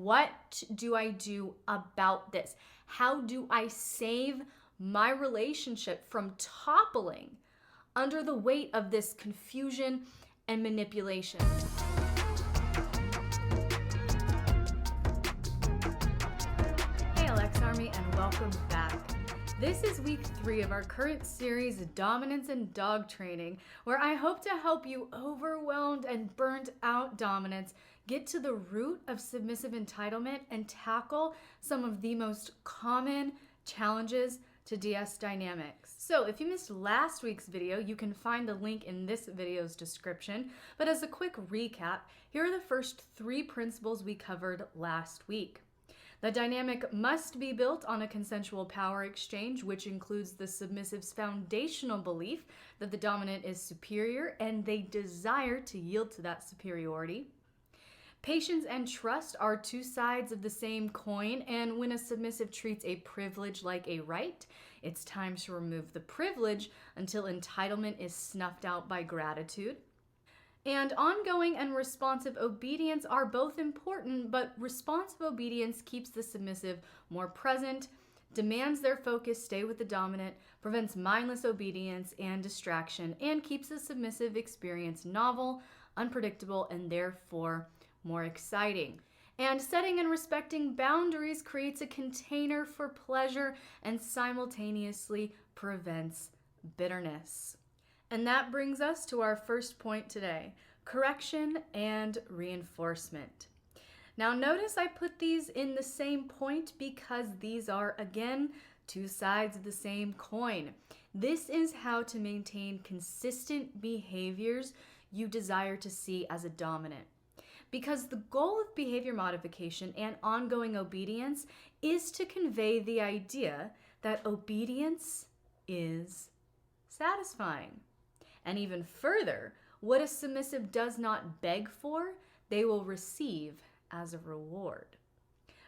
what do I do about this? How do I save my relationship from toppling under the weight of this confusion and manipulation? Hey, Alex Army, and welcome back. This is week 3 of our current series, Dominance and Dog Training, where I hope to help you overwhelmed and burnt out dominants get to the root of submissive entitlement and tackle some of the most common challenges to DS dynamics. So if you missed last week's video, you can find the link in this video's description. But as a quick recap, here are the first 3 principles we covered last week. The dynamic must be built on a consensual power exchange, which includes the submissive's foundational belief that the dominant is superior and they desire to yield to that superiority. Patience and trust are 2 sides of the same coin, and when a submissive treats a privilege like a right, it's time to remove the privilege until entitlement is snuffed out by gratitude. And ongoing and responsive obedience are both important, but responsive obedience keeps the submissive more present, demands their focus stay with the dominant, prevents mindless obedience and distraction, and keeps the submissive experience novel, unpredictable, and therefore more exciting. And setting and respecting boundaries creates a container for pleasure and simultaneously prevents bitterness. And that brings us to our first point today, correction and reinforcement. Now notice I put these in the same point because these are, again, 2 sides of the same coin. This is how to maintain consistent behaviors you desire to see as a dominant. Because the goal of behavior modification and ongoing obedience is to convey the idea that obedience is satisfying. And even further, what a submissive does not beg for, they will receive as a reward.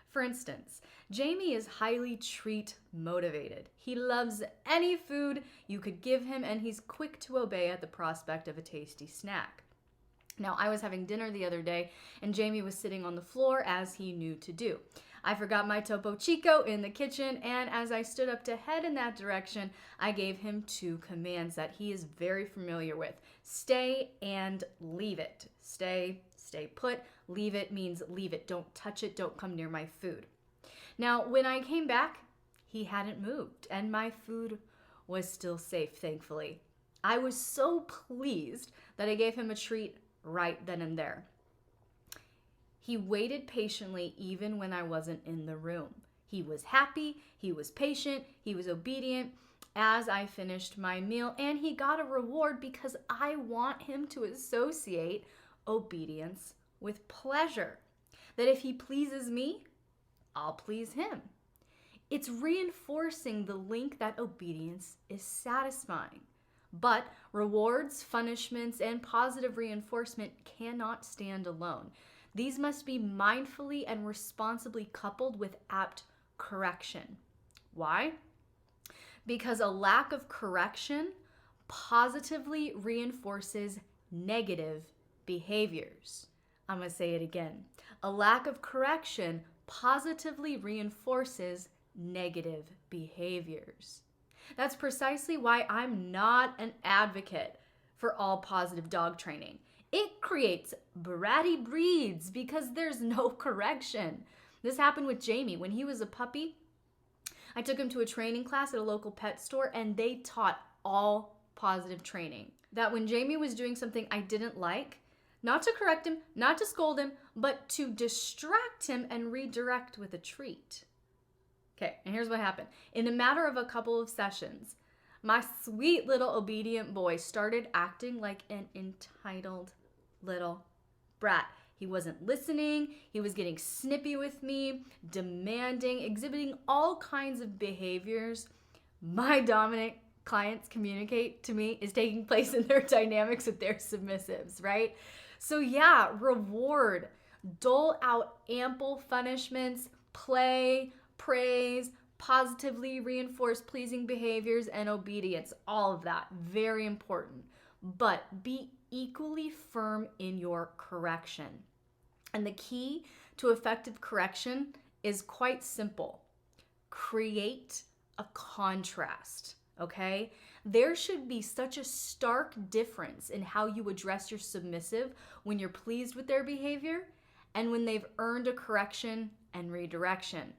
For instance, Jamie is highly treat motivated. He loves any food you could give him, and he's quick to obey at the prospect of a tasty snack. Now, I was having dinner the other day, and Jamie was sitting on the floor as he knew to do. I forgot my Topo Chico in the kitchen, and as I stood up to head in that direction, I gave him 2 commands that he is very familiar with. Stay and leave it. Stay put. Leave it means leave it. Don't touch it. Don't come near my food. Now, when I came back, he hadn't moved, and my food was still safe, thankfully. I was so pleased that I gave him a treat right then and there. He waited patiently even when I wasn't in the room. He was happy, he was patient, he was obedient as I finished my meal, and he got a reward because I want him to associate obedience with pleasure. That if he pleases me, I'll please him. It's reinforcing the link that obedience is satisfying. But rewards, punishments, and positive reinforcement cannot stand alone. These must be mindfully and responsibly coupled with apt correction. Why? Because a lack of correction positively reinforces negative behaviors. I'm going to say it again. A lack of correction positively reinforces negative behaviors. That's precisely why I'm not an advocate for all positive dog training. It creates bratty breeds because there's no correction. This happened with Jamie. When he was a puppy, I took him to a training class at a local pet store, and they taught all positive training. That when Jamie was doing something I didn't like, not to correct him, not to scold him, but to distract him and redirect with a treat. Okay, and here's what happened. In a matter of a couple of sessions, my sweet little obedient boy started acting like an entitled little brat. He wasn't listening, he was getting snippy with me, demanding, exhibiting all kinds of behaviors my dominant clients communicate to me is taking place in their dynamics with their submissives, right? So yeah, reward, dole out ample punishments, play, praise, positively reinforce pleasing behaviors, and obedience. All of that, very important. But be equally firm in your correction. And the key to effective correction is quite simple. Create a contrast, okay? There should be such a stark difference in how you address your submissive when you're pleased with their behavior and when they've earned a correction and redirection.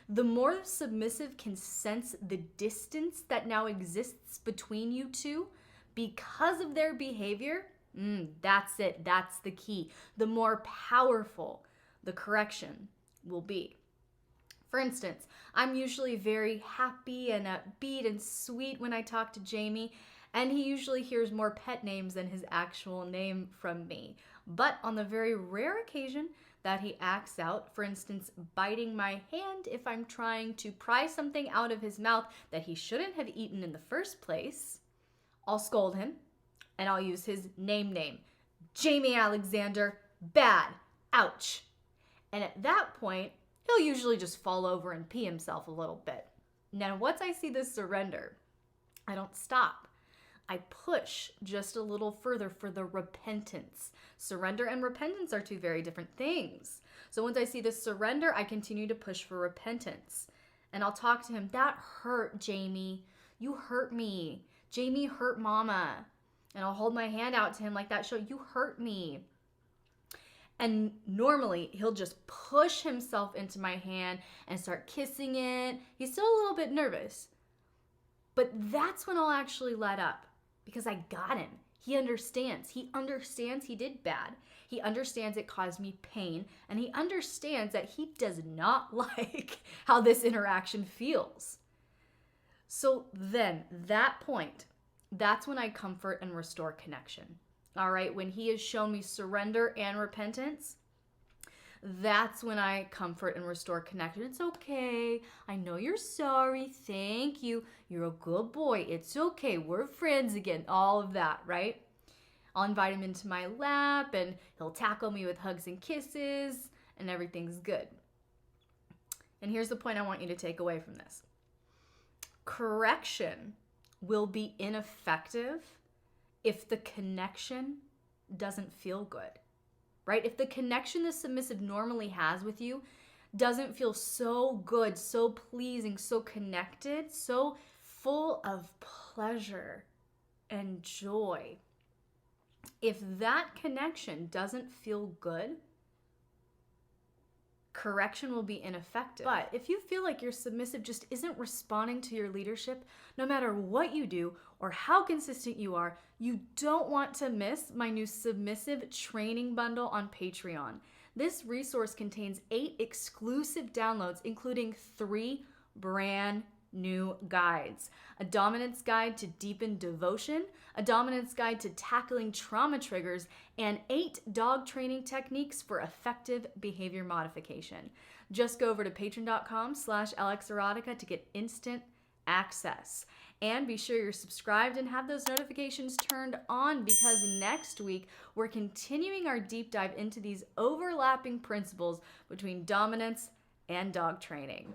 The more the submissive can sense the distance that now exists between you two because of their behavior, that's it, that's the key. The more powerful the correction will be. For instance, I'm usually very happy and upbeat and sweet when I talk to Jamie, and he usually hears more pet names than his actual name from me. But on the very rare occasion that he acts out, for instance, biting my hand if I'm trying to pry something out of his mouth that he shouldn't have eaten in the first place, I'll scold him and I'll use his name, Jamie Alexander, bad, ouch. And at that point, he'll usually just fall over and pee himself a little bit. Now, once I see this surrender, I don't stop. I push just a little further for the repentance. Surrender and repentance are two very different things. So once I see this surrender, I continue to push for repentance. And I'll talk to him, that hurt, Jamie. You hurt me. Jamie hurt mama. And I'll hold my hand out to him like that, show you hurt me. And normally he'll just push himself into my hand and start kissing it. He's still a little bit nervous. But that's when I'll actually let up because I got him. He understands. He understands he did bad. He understands it caused me pain. And he understands that he does not like how this interaction feels. So then, that point, that's when I comfort and restore connection. All right, when he has shown me surrender and repentance, that's when I comfort and restore connection. It's okay. I know you're sorry. Thank you. You're a good boy. It's okay. We're friends again. All of that, right? I'll invite him into my lap and he'll tackle me with hugs and kisses and everything's good. And here's the point I want you to take away from this. Correction will be ineffective if the connection doesn't feel good, right? If the connection the submissive normally has with you doesn't feel so good, so pleasing, so connected, so full of pleasure and joy, if that connection doesn't feel good, correction will be ineffective. But if you feel like your submissive just isn't responding to your leadership, no matter what you do or how consistent you are, you don't want to miss my new submissive training bundle on Patreon. This resource contains 8 exclusive downloads, including 3 brand new guides. A dominance guide to deepen devotion, a dominance guide to tackling trauma triggers, and 8 dog training techniques for effective behavior modification. Just go over to patreon.com/LXerotica to get instant access. And be sure you're subscribed and have those notifications turned on because next week we're continuing our deep dive into these overlapping principles between dominance and dog training.